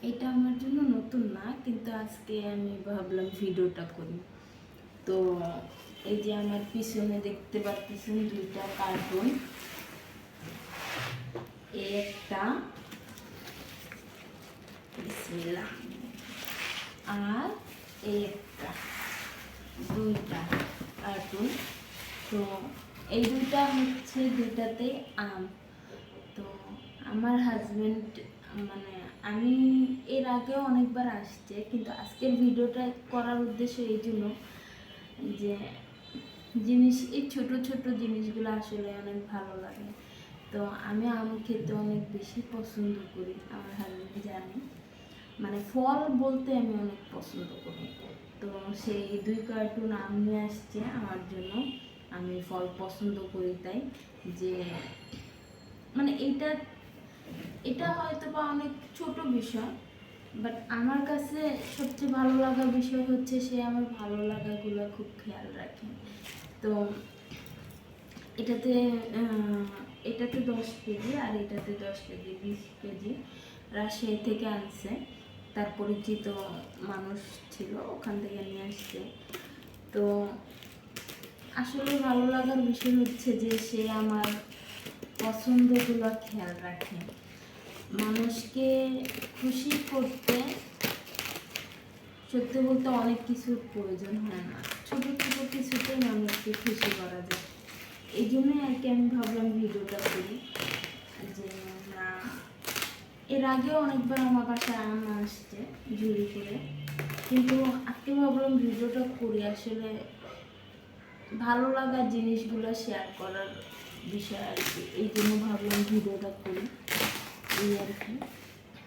এটা আমার জন্য নতুন না, কিন্তু আজকে আমি ভাবলাম ভিডিওটা করি। তো এই যে আমার পিছনে দেখতে পাচ্ছেন দুইটা কার্টুন, একটা বিসমিল্লাহ আর একটা, দুইটা কার্টুন। তো এই দুইটা হচ্ছে দুইটাতে আম। তো আমার হাজবেন্ড মানে আমি এর আগেও অনেকবার আসছে, কিন্তু আজকের ভিডিওটা করার উদ্দেশ্য এই জন্য যে এই ছোট ছোট জিনিসগুলো আসলে অনেক ভালো লাগে। তো আমি আম খেতে অনেক বেশি পছন্দ করি, আমার হাজবেন্ড জানে, মানে ফল বলতে আমি অনেক পছন্দ করি। তো সেই দুই কার্টুন আম নিয়ে আসছে আমার জন্য। আমি ফল পছন্দ করি তাই, যে মানে এটা হয়তো বা অনেক ছোট বিষয়, বাট আমার কাছে সবচেয়ে ভালো লাগার বিষয় হচ্ছে সে আমার ভালো লাগাগুলো খুব খেয়াল রাখে। তো এটাতে এটাতে 10 কেজি আর এটাতে 10 কেজি, 20 কেজি রাজশাহী থেকে আনছে, তার পরিচিত মানুষ ছিল, ওখান থেকে নিয়ে আসছে। তো আসলে ভালো লাগার বিষয় হচ্ছে যে সে আমার পছন্দগুলো খেয়াল রাখে। মানুষকে খুশি করতে সত্যি বলতে অনেক কিছুর প্রয়োজন হয় না, ছোট ছোট কিছুতেই মানুষকে খুশি করা যায়। এই জন্যই আর কি আমি ভাবলাম ভিডিওটা করি। যে না, এর আগেও অনেকবার আমার বাসায় আম আসছে ঝুড়ি করে, কিন্তু আজকে ভাবলাম ভিডিওটা করি, আসলে ভালো লাগার জিনিসগুলো শেয়ার করার বিষয় আর কি, এই জন্য ভাবলাম ভিডিওটা করি, এই আর কি।